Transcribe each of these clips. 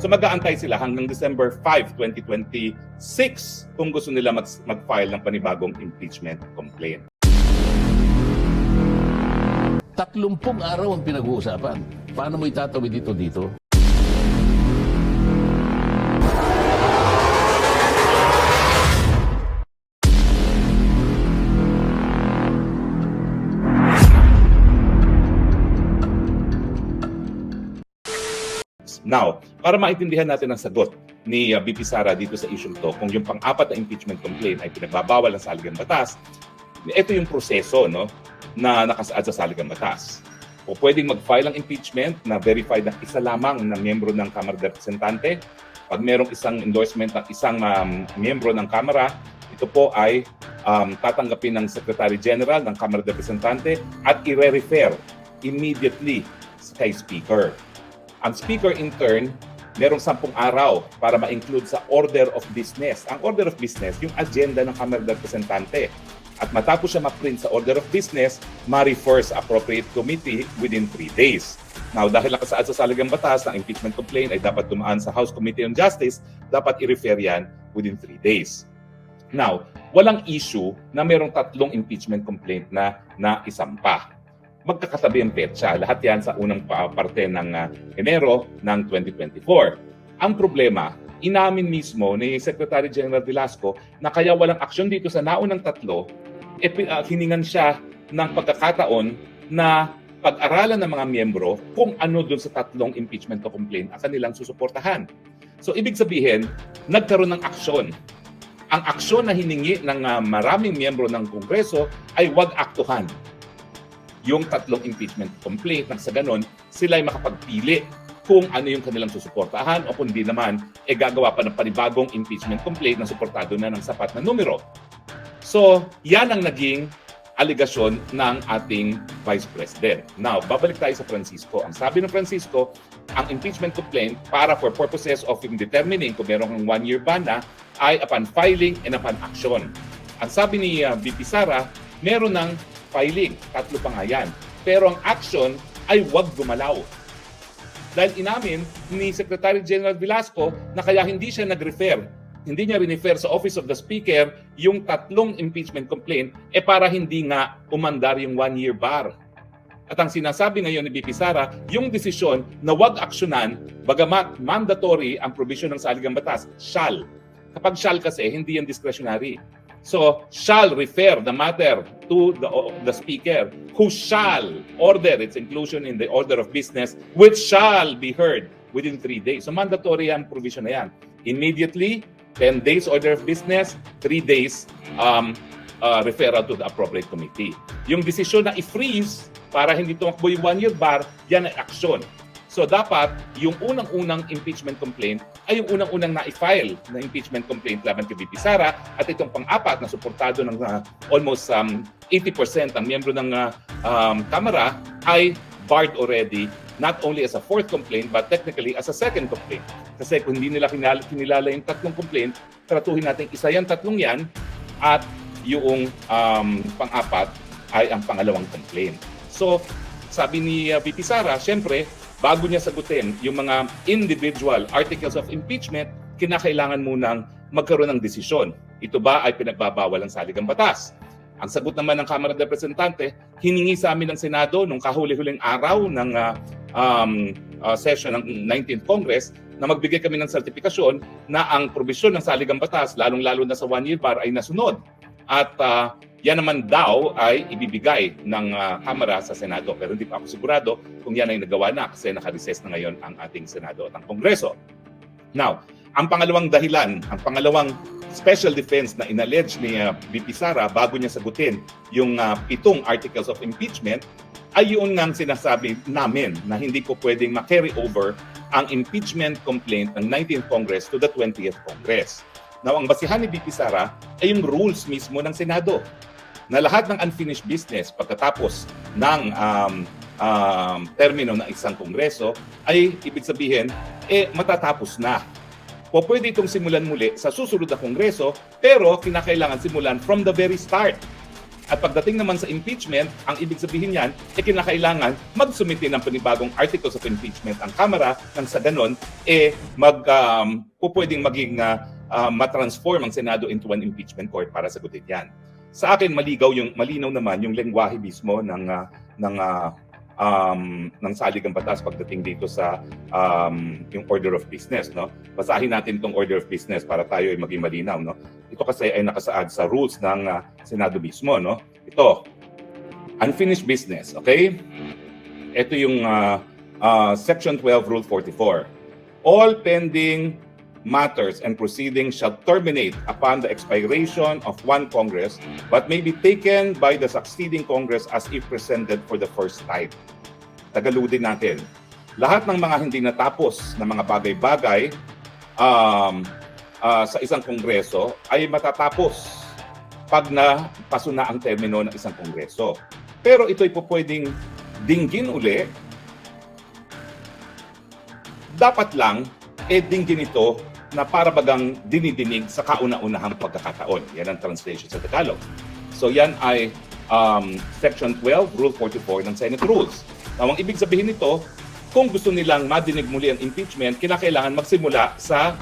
So mag-aantay sila hanggang December 5, 2026 kung gusto nila mag-file ng panibagong impeachment complaint. 30 araw ang pinag-uusapan. Paano mo itatawid dito? Now, para maintindihan natin ang sagot ni VP Sara dito sa issue to, kung yung pang-apat na impeachment complaint ay pinagbabawal ng saligang batas, ito yung proseso na nakasaad sa saligang batas. O pwedeng mag-file ng impeachment na verified na isa lamang na miyembro ng Kamara de Representante. Pag merong isang endorsement ng isang miyembro ng Kamara, ito po ay tatanggapin ng Secretary General ng Kamara de Representante at i-refer immediately kay Speaker. Ang Speaker in turn, merong 10 araw para ma-include sa order of business. Ang order of business, yung agenda ng Kamara de Representante. At matapos siya ma-print sa order of business, ma-refer sa appropriate committee within 3 days. Now, dahil nakasaad sa saligang batas ng impeachment complaint ay dapat dumaan sa House Committee on Justice, dapat i-refer yan within 3 days. Now, walang issue na merong 3 impeachment complaint na isampa. Magkakatabi ang petsa. Lahat yan sa unang parte ng Enero ng 2024. Ang problema, inamin mismo ni Secretary General Velasco na kaya walang aksyon dito sa naunang 3, hiningan siya ng pagkakataon na pag-aralan ng mga miyembro kung ano doon sa 3 impeachment complaint ang kanilang susuportahan. So, ibig sabihin, nagkaroon ng aksyon. Ang aksyon na hiningi ng maraming miyembro ng Kongreso ay wag aktuhan yung 3 impeachment complaint nang sa ganon, sila ay makapagpili kung ano yung kanilang susuportahan o kung di naman, gagawa pa ng panibagong impeachment complaint na suportado na ng sapat na numero. So, yan ang naging aligasyon ng ating Vice President. Now, babalik tayo sa Francisco. Ang sabi ng Francisco, ang impeachment complaint para for purposes of determining kung merong 1-year ban na ay upon filing and upon action. Ang sabi ni VP Sara, meron ng filing, 3 pa nga yan. Pero ang action ay wag gumalaw. Dahil inamin ni Secretary General Velasco na kaya hindi siya nag-refer, hindi niya rin-refer sa Office of the Speaker yung 3 impeachment complaint para hindi nga umandar yung 1-year bar. At ang sinasabi ngayon ni VP Sara, yung desisyon na wag aksyonan, bagamat mandatory ang provision ng saligang batas, shall. Kapag shall kasi, hindi yan discretionary. So, shall refer the matter to the Speaker, who shall order its inclusion in the order of business, which shall be heard within 3 days. So, mandatory ang provision na yan. Immediately, 10 days order of business, 3 days referral to the appropriate committee. Yung desisyon na i-freeze para hindi tumakbo yung 1-year bar, yan ay aksyon. So dapat yung unang-unang impeachment complaint ay yung unang-unang na-file na impeachment complaint laban kay VP Sara at itong pang-apat na suportado ng almost 80% ang miyembro ng Kamara ay barred already, not only as a 4th complaint but technically as a 2nd complaint. Kasi kung hindi nila kinilala yung 3 complaint, tratuhin natin isa yung 3 yan at yung pang-apat ay ang pangalawang complaint. So sabi ni VP Sara, syempre, bago niya sagutin yung mga individual articles of impeachment, kinakailangan munang magkaroon ng desisyon. Ito ba ay pinagbabawal ng saligang batas? Ang sagot naman ng Kamara de Representante, hiningi sa amin ng Senado nung kahuli-huling araw ng session ng 19th Congress na magbigay kami ng sertifikasyon na ang probisyon ng saligang batas, lalong-lalo na sa 1-year bar, ay nasunod. At yan naman daw ay ibibigay ng Kamara sa Senado. Pero hindi pa ako sigurado kung yan ay nagawa na kasi naka-recess na ngayon ang ating Senado at ang Kongreso. Now, ang pangalawang dahilan, ang pangalawang special defense na inallege ni VP Sara bago niya sagutin yung 7 articles of impeachment ay yun nga sinasabi namin na hindi ko pwedeng ma-carry over ang impeachment complaint ng 19th Congress to the 20th Congress. Now, ang basihan ni VP Sara ay yung rules mismo ng Senado na lahat ng unfinished business pagkatapos ng termino ng isang kongreso ay ibig sabihin, matatapos na. O pwede itong simulan muli sa susunod na kongreso, pero kinakailangan simulan from the very start. At pagdating naman sa impeachment, ang ibig sabihin yan, kinakailangan magsumite ng panibagong articles of impeachment ang Kamara nang sa ganon, pwedeng maging matransform ang Senado into an impeachment court para sagutin yan. Sa akin, malinaw naman yung lengguwahe mismo ng saligang batas pagdating dito sa yung order of business, no? Basahin natin itong order of business para tayo ay maging malinaw, no? Ito kasi ay nakasaad sa rules ng Senado mismo, no? Ito, unfinished business, okay? Ito yung Section 12, Rule 44. All pending matters and proceedings shall terminate upon the expiration of one Congress but may be taken by the succeeding Congress as if presented for the first time. Tagaludin natin. Lahat ng mga hindi natapos na mga bagay-bagay sa isang Kongreso ay matatapos pag napaso na ang termino ng isang Kongreso. Pero ito'y pwedeng dinggin uli. Dapat lang, dinggin ito na para bagang dinidinig sa kauna-unahang pagkakataon. Yan ang translation sa Tagalog. So yan ay Section 12, Rule 44 ng Senate Rules. Now, ang ibig sabihin nito, kung gusto nilang madinig muli ang impeachment, kinakailangan magsimula sa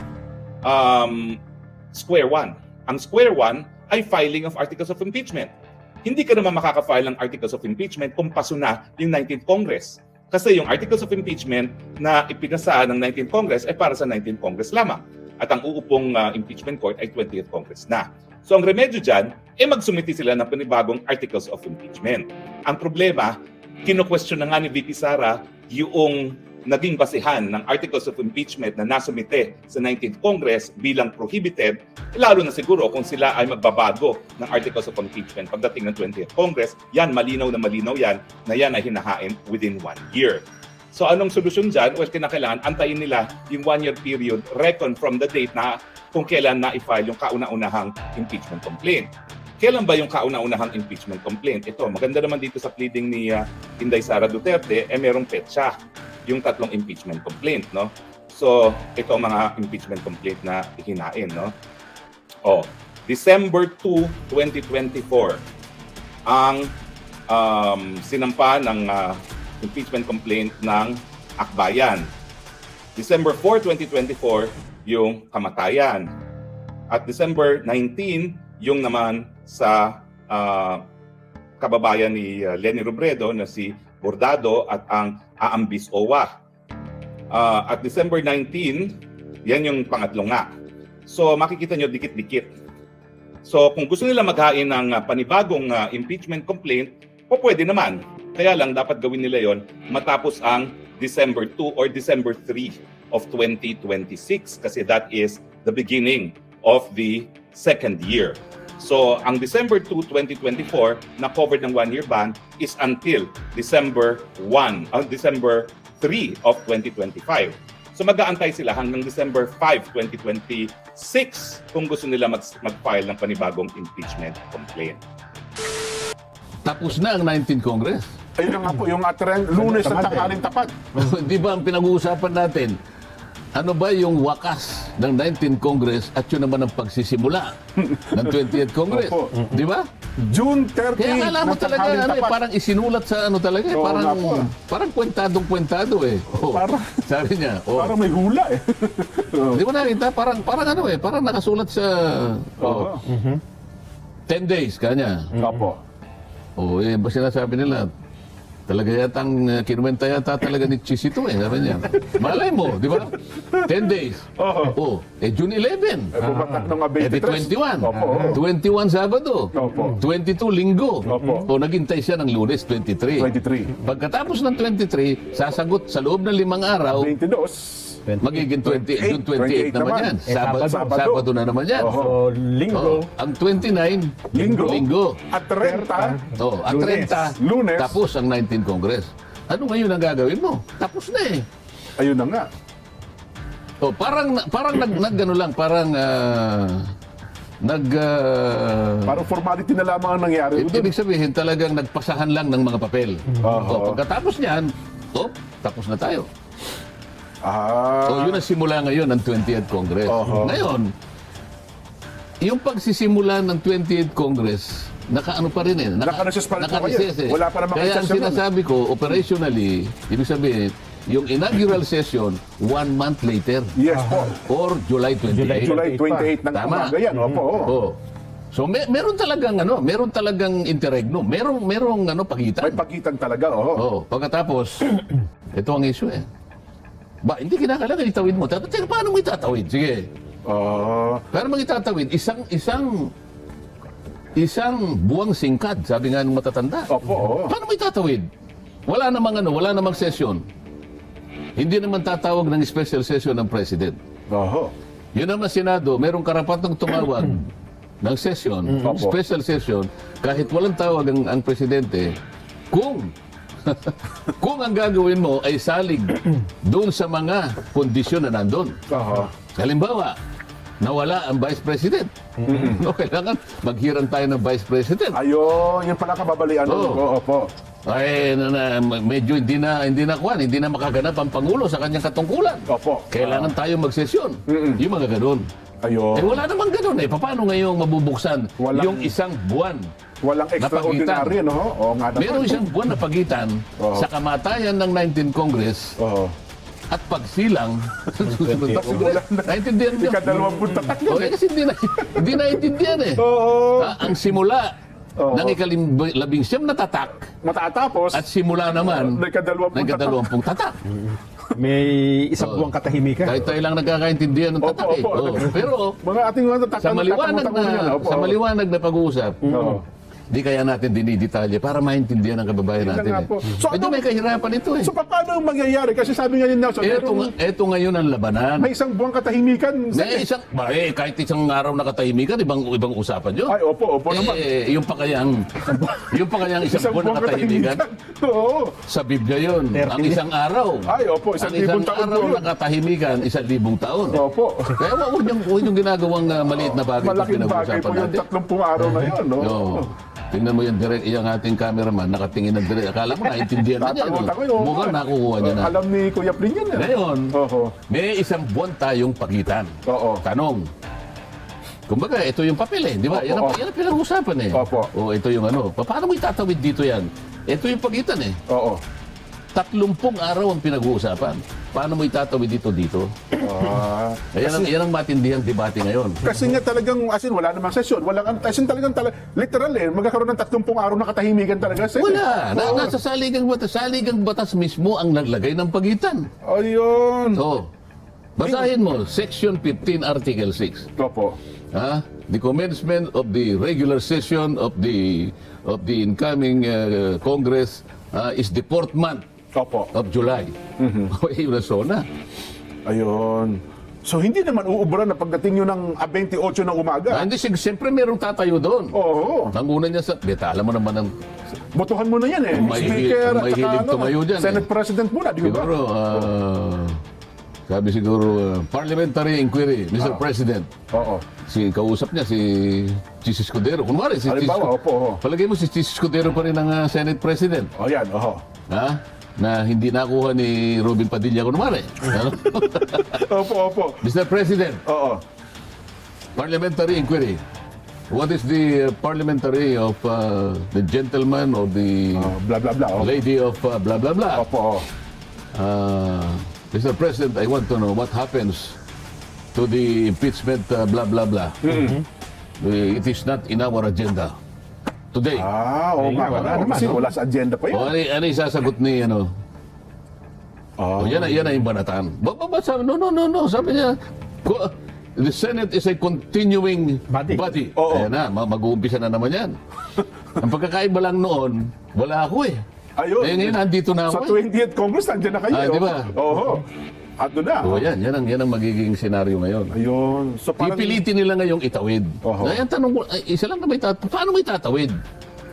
square one. Ang square one ay filing of articles of impeachment. Hindi ka naman makaka-file ng articles of impeachment kung paso na yung 19th Congress. Kasi yung articles of impeachment na ipinasa ng 19th Congress ay para sa 19th Congress lamang. At ang uupong impeachment court ay 20th Congress na. So ang remedyo dyan, magsumiti sila ng panibagong articles of impeachment. Ang problema, kino-question na nga ni VP Sara yung naging basihan ng articles of impeachment na nasumite sa 19th Congress bilang prohibited, lalo na siguro kung sila ay magbabago ng articles of impeachment pagdating ng 20th Congress, yan malinaw yan na yan ay hinahain within 1 year. So anong solusyon dyan? Well, kinakailangan antayin nila yung 1-year period reckon from the date na kung kailan na-file yung kauna-unahang impeachment complaint. Kailan ba yung kauna-unahang impeachment complaint? Ito, maganda naman dito sa pleading ni Inday Sara Duterte, merong petsa, yung 3 impeachment complaint, no? So, ito ang mga impeachment complaint na hinain, no? December 2, 2024, ang sinampa ng impeachment complaint ng Akbayan. December 4, 2024, yung kamatayan. At December 19, yung naman sa kababayan ni Leni Robredo na si Bordado at ang Aambis Owa. At December 19, yan yung pangatlo nga. So makikita nyo dikit-dikit. So kung gusto nila maghain ng panibagong impeachment complaint, pwede naman. Kaya lang dapat gawin nila yon matapos ang December 2 or December 3 of 2026 kasi that is the beginning of the second year. So, ang December 2, 2024 na covered ng 1-year ban is until December 3 of 2025. So, mag-aantay sila hanggang December 5, 2026 kung gusto nila mag-file ng panibagong impeachment complaint. Tapos na ang 19th Congress. Ayun na nga po, yung Lunes at tanghaling tapat. Di ba ang pinag-uusapan natin? Ano ba yung wakas ng 19th Congress at yun naman ang pagsisimula ng 20th Congress? Opo. Di ba? June 30 Kaya akala mo ng talaga, tanghaling tapat. parang isinulat sa talaga, Oo, nga po. parang kwentadong-kwentado eh. Sabi niya, Parang may hula eh. Di mo nakita? Parang nakasulat sa 10 days, kanya. Opo. Ba sinasabi nila, talaga yatang kinuwenta yata talaga ni Chis ito sabi niya. Malay mo, di ba? 10 days. June 11. Bumatak ng Di 23. 21. Opo. 21 Sabado. Opo. 22 Linggo. Opo. Naghintay siya ng Lunes, 23. 23. Pagkatapos ng 23, sasagot sa loob ng 5 araw, 22. magiging June 28 naman yan. Sabado na naman yan. Oho. Linggo. Ang 29, Linggo. At 30. At 30, Lunes. tapos ang 19th Congress. Ano ngayon ang gagawin mo? Tapos na eh. Ayun na nga. Parang naggano lang, parang Parang formality na lamang ang nangyari. ibig sabihin talagang nagpasahan lang ng mga papel. Pagkatapos niyan, tapos na tayo. Yun ang simula ngayon ng 20th Congress. Ngayon, yung pagsisimula ng 20th Congress, naka-ano pa rin eh. Naka-recess pa rin po naka-recess kayo. Wala pa namang Kaya ang session nun. sinasabi ko, operationally, ibig sabihin, yung inaugural session, 1 month later. Yes po. Or July 28. July 28 ng Tama. umaga yan. Opo. Oh. So meron talagang interregnum. Merong pagitan. May pagitan talaga. Oo. Oh, pagkatapos, ito ang issue eh. Ba, hindi kinakailangan itawid mo. Teka, paano mo itatawid? Sige. Pero mang itatawid, isang buwang singkad, sabi nga ng matatanda. Opo. Oo. Paano mo itatawid? Wala namang session. Hindi naman tatawag ng special session ng President. Oho. Yun naman Senado, merong karapatang tumawag ng session, Opo. special session, kahit walang tawag ang Presidente, kung kung ang gagawin mo ay salig doon sa mga kondisyon na nandun. Oho. Halimbawa, nawala ang Vice President. No, kailangan maghirang tayo ng Vice President. Ayun, yun pala kababalian. Oo. Opo. Ay, medyo hindi na makaganap ang Pangulo sa kanyang katungkulan. Opo. Kailangan tayo magsesyon. Yung mga ganun. Ayun. Eh wala namang ganun eh. Paano ngayong mabubuksan yung isang buwan? Walang extraordinary, no? Oo nga naman. Merong isang buwan na pagitan sa kamatayan ng 19th Congress Oo. at pagsilang ng susunod na Congress. Naintindihan niyo? Ika-20 tatak yun. Okay, kasi hindi naintindihan eh. Oo. Ang simula ng ika-19 na tatak Matatapos, at simula naman ng ika-20 ika-20 tatak. May isang buwang katahimikan. Kahit tayo lang nagkakaintindihan ng tatak eh. Opo. Oo. Pero mga ating mga tatak. sa maliwanag na pag-uusap, Oo. di kaya natin dinidetalye para maintindihan ng kababayan Yun na natin. nga po. Eh. So, Medyo may kahirapan ito eh. So paano mangyayari? Kasi sabi nga ni Nelson, Eto ngayon ang labanan. may isang buwang katahimikan. Kahit isang araw na katahimikan, ibang usapan yun. Ay, opo naman. Yung pa kayang isang buwan na katahimikan, Oo. sa Biblia yun. Ang isang araw. Ay, opo, Ang isang araw na katahimikan, 1,000 taon. Opo. Kaya huwag yung ginagawang maliit na bagay. Malaking bagay po yung 30 araw na yun. No? Oo. Tingnan mo yan direct, yung ating cameraman, nakatingin ng direct. Akala mo, naintindihan na niya. Tatango-tango yun. Mukhang nakukuha niya na. Alam ni Kuya Pring yan. Ngayon, Oo. may isang buwan tayong pagitan. Oo. Tanong. Kumbaga, ito yung papel eh, di ba? Yan Opo. ang pinag-uusapan eh. Opo. O ito yung ano. Paano mo itatawid dito yan? Ito yung pagitan eh. Oo. 30 araw ang pinag-uusapan. Paano mo itatawid dito? Yan ang matindihang debate ngayon. Kasi nga talagang, as in, wala namang sesyon. As in, literal eh, magkakaroon ng 30 araw na katahimikan talaga. Wala. Oo. Nasa saligang batas mismo ang naglagay ng pagitan. Ayun. So, basahin mo, Section 15, Article 6. Opo. The commencement of the regular session of the incoming Congress is the 4th month Opo. of July. Yun na sona. Ayun. So, hindi naman uubra na pagdating nyo ng 28 ng umaga. Hindi, siyempre merong tatayo doon. Oo. Nanguna niya tala mo naman ng Botohan mo na yan eh. May Speaker, at saka hilig tumayo dyan, Senate President muna, di ba? siguro, sabi siguro, parliamentary inquiry, Mr. President. Oo. Kausap niya si Chis Escudero. Kunwari, si Chis Halimbawa, opo. Palagay mo si Chis Escudero pa rin ang Senate President. O yan, oho. Na hindi nakuha ni Robin Padilla kunwari. Opo. Mr. President, Oo. parliamentary inquiry. What is the parliamentary of the gentleman or the Blah, blah, blah. lady of blah blah blah? Opo. Mr. President, I want to know what happens to the impeachment blah blah blah. It is not in our agenda today. Oo nga. Wala naman. Kasi wala sa agenda pa O yun. ano yung sasagot ni ano? O yan na yung banatan. Sabi, no. Sabi niya, the Senate is a continuing body. Oo. Ayan na, mag-uumpisa na naman yan. Ang pagkakaiba lang noon, wala ako eh. Ayun. Ngayon, nandito na Sa ako eh. 20th Congress, nandiyan na kayo. Di ba? Oo. At doon na. O yan ang magiging senaryo ngayon. Ayun. So parang... Pipilitin nila ngayong itawid. Oho. Ngayon, tanong ko, isa lang na paano may tatawid?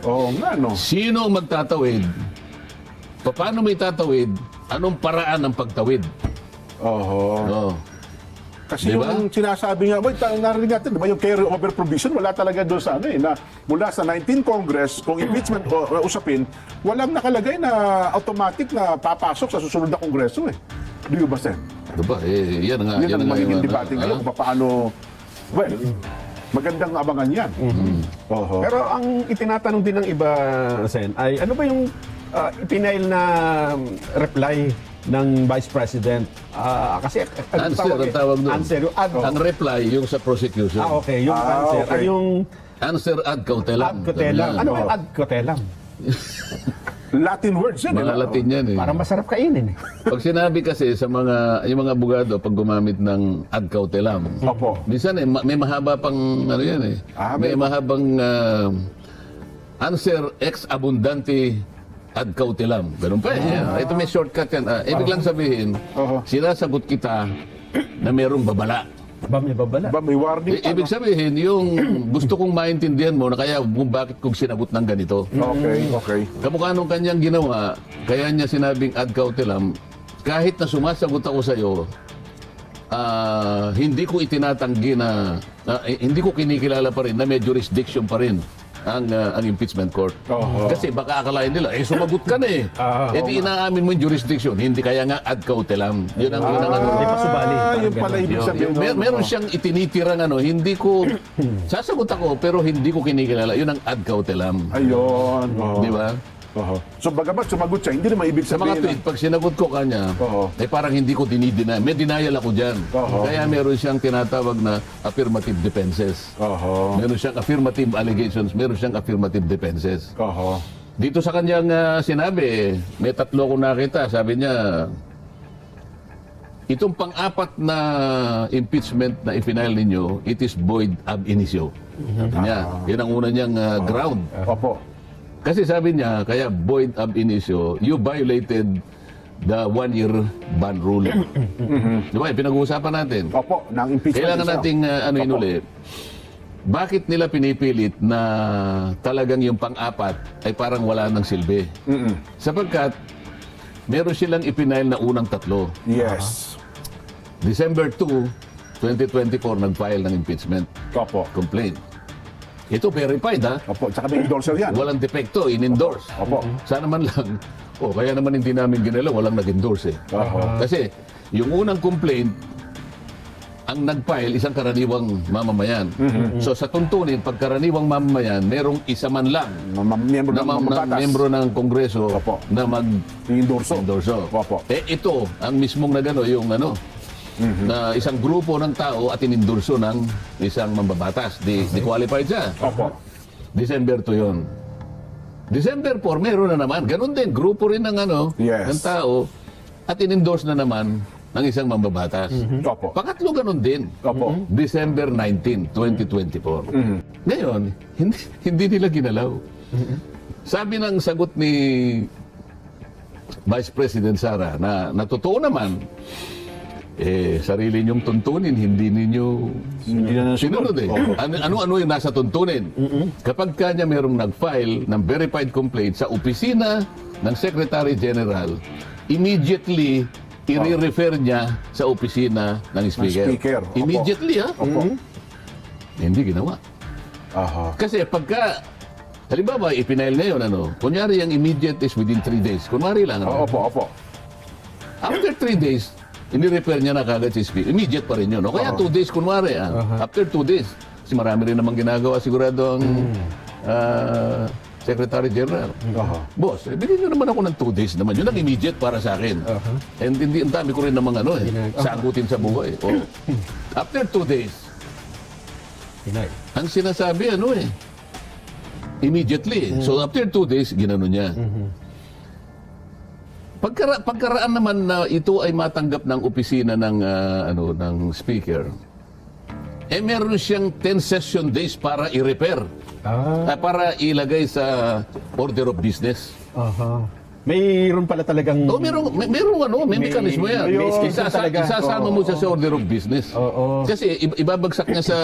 Oo nga, no? Sino ang magtatawid? Paano may tatawid? Anong paraan ng pagtawid? Oo. Oh. Kasi Diba? yung sinasabi nga, narinig natin, diba, yung carry over provision, wala talaga doon sa ano eh, na mula sa 19 Congress, kung impeachment o usapin, walang nakalagay na automatic na papasok sa susunod na Kongreso eh. Di ba, Sen? Diba? Yan nga. Yan ang magiging yung, debate ngayon kung paano, well, Magandang abangan yan. Oho. Pero ang itinatanong din ng iba, Sen, ay ano ba yung ipinail na reply ng Vice President? Kasi Answer ang tawag doon. Answer, yung ad. Ang reply, yung sa prosecution. Okay, yung answer. okay. Ay, yung Answer ad cautelam. ad cautelam. Ano yung ad cautelam? Latin words yan. Mga Latin yan eh. Parang masarap kainin eh. Pag sinabi kasi sa yung mga abogado, pag gumamit ng ad cautelam, Opo. minsan may mahaba pang ano yan eh. May mahabang answer ex abundante ad cautelam. Ganun pa eh. Ito may shortcut yan. Ibig lang sabihin, sinasagot kita na merong babala. Ba, may babala. Ba, may warning pa, Ibig no? sabihin, yung gusto kong maintindihan mo na kaya kung bakit kong sinagot ng ganito. Okay. Kamukha nung kanyang ginawa, kaya niya sinabing ad cautelam, kahit na sumasagot ako sa iyo, hindi ko itinatanggi na, hindi ko kinikilala pa rin na may jurisdiction pa rin ang impeachment court. Kasi baka akalain nila, sumagot ka na eh. Di inaamin mo yung jurisdiction, hindi kaya nga ad cautelam. Yun ang ano. Hindi pa subali. Yung pala ibig sabihin. Meron siyang itinitirang ano, hindi ko, sasagot ako, pero hindi ko kinikilala. Yun ang ad cautelam. Ayun. Di ba? So bagamat sumagot siya, hindi naman ibig Sa mga sabihin tweet, pag sinagot ko kanya, parang hindi ko dinideny. May denial ako dyan. Kaya meron siyang tinatawag na affirmative defenses. Meron siyang affirmative allegations, meron siyang affirmative defenses. Dito sa kanyang sinabi, may tatlo akong nakita. Sabi niya, itong pang-apat na impeachment na ifinail ninyo, it is void ab initio. Sabi niya, yun ang una niyang ground. Opo. Kasi sabi niya, kaya void ab initio, you violated the 1-year ban rule. Di ba? Pinag-uusapan natin. Opo, ng impeachment. Kailangan itself. nating inuli. Bakit nila pinipilit na talagang yung pang-apat ay parang wala ng silbi? Sapagkat meron silang ipinail na unang tatlo. Yes. December 2, 2024, nag-file ng impeachment Opo. complaint. Ito verified ha. Opo, tsaka may endorser yan. Walang depekto, in-endorse. Opo. Sana man lang, kaya naman hindi namin ginalaw, walang nag-endorse eh. Kasi yung unang complaint, ang nag-file, isang karaniwang mamamayan. So sa tuntunin, pag karaniwang mamamayan, merong isa man lang Miyembro na ng mga batas. miyembro ng Kongreso Opo. na Endorso. mag-endorso. Opo. Ito, ang mismong nagano, yung na isang grupo ng tao at inendorso ng isang mambabatas. Di qualified siya. Opo. December 2 yun. December 4, meron na naman. Ganon din, grupo rin ng Yes. ng tao at in-endorse na naman ng isang mambabatas. Opo. Pakatlo ganon din. Opo. December 19, 2024. Ngayon, hindi nila ginalaw. Sabi ng sagot ni Vice President Sara na totoo naman, sarili niyong tuntunin, hindi ninyo sinunod eh. Ano yung nasa tuntunin? Kapag kanya merong nag-file ng verified complaint sa opisina ng Secretary General, immediately i-refer niya sa opisina ng Speaker. Speaker, opo. Immediately ha? Opo. Hindi ginawa. Kasi pagka, halimbawa, ipinail ngayon, kunyari yung immediate is within 3 days. Kunwari lang, Opo. after 3 days, ini-repair niya na kagad si Speaker. Immediate pa rin yun. O kaya 2 days, kunwari. After 2 days. Kasi marami rin namang ginagawa sigurado ang Secretary General. Boss, bigyan nyo naman ako ng 2 days naman. Yun ang immediate para sa akin. And hindi, ang dami ko rin namang sagutin sa buhay. After 2 days, ang sinasabi, immediately. So after 2 days, ginano niya. Pagkaraan naman na ito ay matanggap ng opisina ng ng speaker, meron siyang 10 session days para i-repair. Para ilagay sa order of business. Mayroon pala talagang... May mekanismo yan. may schedule talaga. Isasama mo siya sa order of business. Kasi ibabagsak niya sa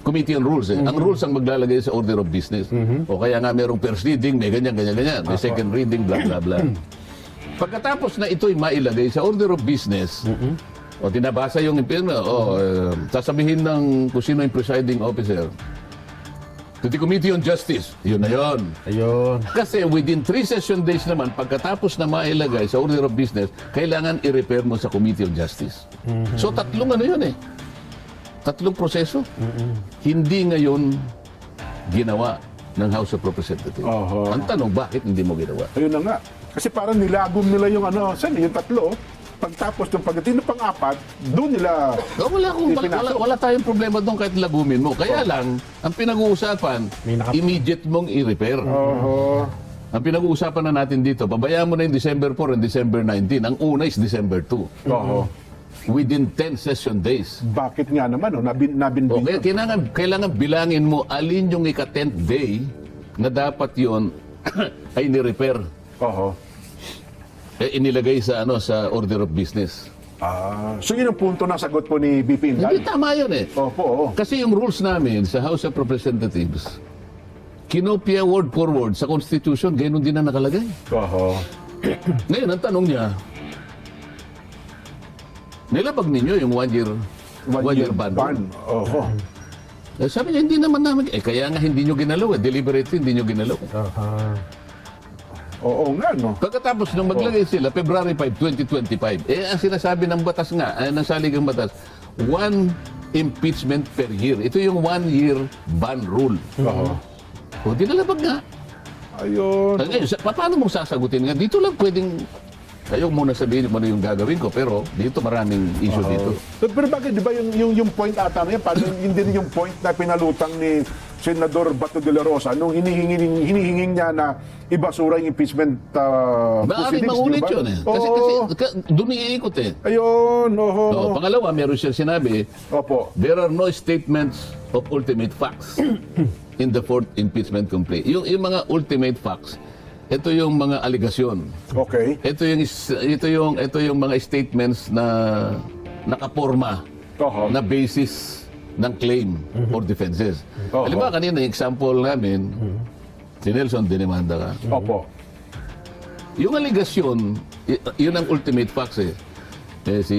Committee on Rules. Ang rules ang maglalagay sa order of business. O kaya nga merong first reading, may ganyan. May second reading, blah, blah, blah. Pagkatapos na ito'y mailagay sa order of business, o tinabasa yung impeachment, sasabihin ng kung sino yung presiding officer, to the Committee on Justice, yun na yun. Ayun. Kasi within 3 session days naman, pagkatapos na mailagay sa order of business, kailangan i-repair mo sa Committee on Justice. So tatlong yun Tatlong proseso. Hindi ngayon ginawa ng House of Representatives. Oho. Ang tanong, bakit hindi mo ginawa? Ayun na nga. Kasi parang nilagom nila yung yung tatlo. Pagtapos yung pagdating ng pang-apat, doon nila Wala tayong problema doon kahit lagumin mo. Kaya lang, ang pinag-uusapan, immediate mong i-repair. Oho. Ang pinag-uusapan na natin dito, pabayaan mo na yung December 4 and December 19. Ang una is December 2. Oho. Within 10 session days. Bakit nga naman, nabinbin. Okay, kailangan bilangin mo alin yung ika-10th day na dapat yon ay ni-repair. Oho. Inilagay sa sa order of business. So yun ang punto ng sagot po ni BP Hindi Inday. tama yun eh. Opo, oo. Kasi yung rules namin sa House of Representatives, kinopia word for word sa Constitution, ganoon din na nakalagay. Oho. Ngayon, ang tanong niya, nilabag ninyo yung one year ban. Oho. Sabi niya, hindi naman namin. Kaya nga hindi nyo ginalaw eh. Deliberately hindi nyo ginalaw. Oo nga, no? Pagkatapos nung maglagay sila, February 5, 2025, ang sinasabi ng batas nga, ng saligang batas, one impeachment per year. Ito yung 1 year ban rule. Oho. O, di nalabag nga. Ayun. Ngayon, paano mong sasagutin nga? Dito lang pwedeng, ayaw muna sabihin mo na yung gagawin ko, pero dito maraming issue dito. Pero bakit, di ba yung point ata na yan, parang yun din yung point na pinalutang ni Senador Bato de la Rosa nung hinihinging niya na ibasura yung impeachment Maaaring proceedings, maulit di ba? yun eh. Kasi doon iikot eh. Ayun, oho. Pangalawa, meron siya sinabi, Opo. there are no statements of ultimate facts in the fourth impeachment complaint. Yung mga ultimate facts, ito yung mga aligasyon. Okay. Ito yung mga statements na nakaporma Oho. na basis ng claim or defenses. Oho. Halimbawa kanina, yung example namin, si Nelson, dinimanda ka. Opo. Yung aligasyon, yun ang ultimate facts eh.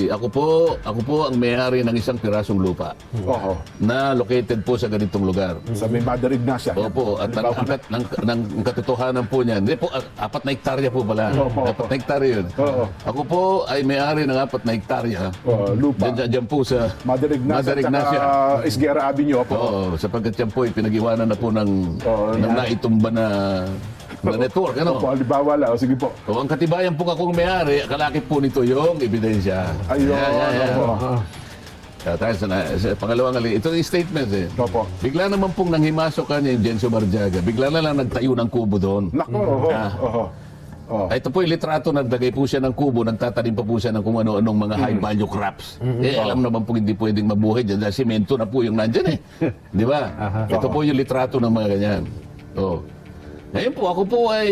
Ako po ang may-ari ng isang pirasong lupa Oho. na located po sa ganitong lugar. Sa may Mother Ignacia. Opo, at ang katotohanan po niyan, hindi po, 4 na hektarya po pala. Opo, 4 na hektarya yun. Oo. Ako po ay may-ari ng 4 na hektarya. Lupa. Diyan po sa Mother Ignacia. At Isguera Avenue. Opo. Oo, sapagkat yan po ay pinag-iwanan na po ng yan. naitumba na network. Ano? Opo, halimbawa lang. Sige po. O, ang katibayan po akong may-ari, kalakip po nito yung ebidensya. Ayun. Opo. Tayo sa pangalawang ito yung statements eh. Opo. Bigla naman pong nanghimasok kanya yung Jenso Barjaga. Bigla na lang nagtayo ng kubo doon. Nako, oho. Oho. Oh. Ito po yung litrato, nagdagay po siya ng kubo, nagtatanim pa po siya ng kung ano-anong mga high-value crops. Alam naman po hindi pwedeng mabuhay dyan dahil simento na po yung nandyan eh. Di ba? Ito po yung litrato ng mga ganyan. Oh. Ngayon po, ako po ay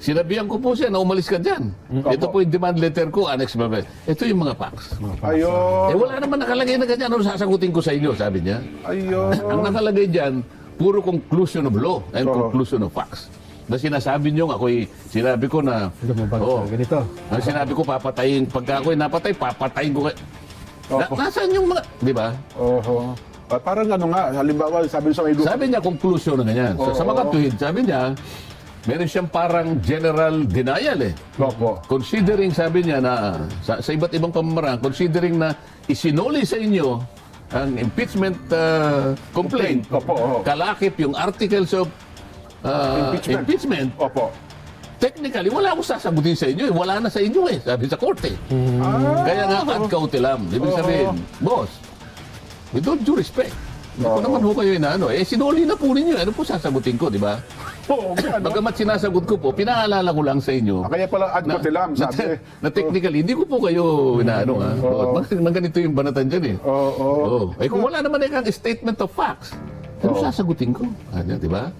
sinabihan ko po siya na umalis ka dyan. Ito po yung demand letter ko, annex ba? Ito yung mga facts. Ayun. Wala naman nakalagay na ganyan. Ano sasagutin ko sa inyo, sabi niya. Ayun. Ang nakalagay dyan, puro conclusion of law and conclusion of facts. Na sinasabi niyo, sinabi ko na, ganito. sinabi ko papatayin, pagka ako'y napatay, papatayin ko kayo. Nasaan yung mga, di ba? Oho. Parang ano nga, halimbawa, sabi sa may lupa. Sabi niya, conclusion na ganyan. Sa mga tuhid, sabi niya, meron siyang parang general denial eh. Opo. Considering, sabi niya na, sa iba't ibang pamamaraan, considering na isinuli sa inyo ang impeachment complaint, Opo. kalakip yung articles of impeachment. Opo. Technically, wala akong sasagutin sa inyo. Wala na sa inyo eh, sabi sa korte. Kaya nga, ad cautelam. Ibig sabihin, boss, with all due respect, hindi ko naman ho kayo inaano. Sinuli na po ninyo. Ano po sasagutin ko, di ba? Oo, ano? Bagamat sinasagot ko po, pinaalala ko lang sa inyo. Kaya pala ad cautelam, sabi. Na technically, hindi ko po kayo inaano. Mga ganito yung banatan dyan eh. Oo. Kung wala naman kang statement of facts, ano sasagutin ko? Di ba?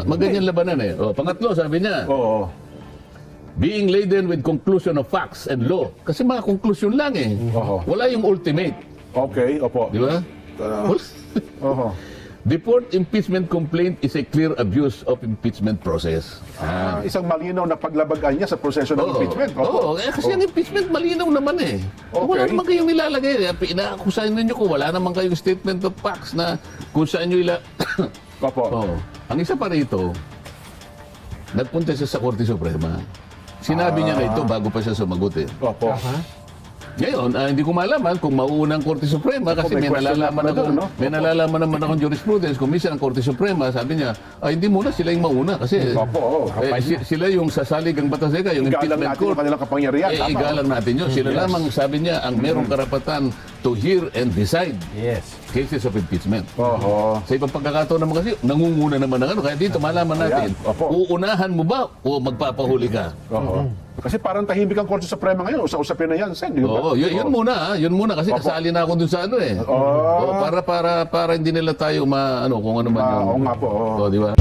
Maganyan labanan eh. Pangatlo, sabi niya, Oo. being laden with conclusion of facts and law. Kasi mga conclusion lang eh. Wala yung ultimate. Okay, opo. Di ba? Oho. The fourth impeachment complaint is a clear abuse of impeachment process. Isang malinaw na paglabagan niya sa proseso ng impeachment. Oo, kasi ang impeachment malinaw naman eh. Wala naman kayong nilalagay. Inaakusahan ninyo ko, wala naman kayong statement of facts na kung saan nyo Opo. Ang isa pa rito, nagpunta siya sa Korte Suprema. Sinabi niya na ito bago pa siya sumagot eh. Opo. Ngayon, hindi ko malaman kung mauuna ang Korte Suprema kasi may may question nalalaman na ako, doon, no? may nalalaman naman akong jurisprudence. Kung minsan ang Korte Suprema, sabi niya, hindi muna sila yung mauna kasi Opo, sila yung sasalig ang batas nila, yung igalang impeachment natin court. yung kanilang kapangyarihan. Tama. Igalang natin yun. Sila lamang, sabi niya, ang merong karapatan to hear and decide Yes. cases of impeachment. Oho. Sa ibang pagkakataon naman kasi, nangunguna naman ng ano. Kaya dito, malaman natin, Ayan, opo. uunahan mo ba o magpapahuli ka? Oho. Kasi parang tahimik ang Korte Suprema ngayon. Usap-usapin na yan, Sen. Di ba? Oo, yun muna, yun muna kasi kasali na ako dun sa ano eh. Oo. Oo, para hindi nila tayo kung ano man yung. Oo nga po. oo. Oo, di ba?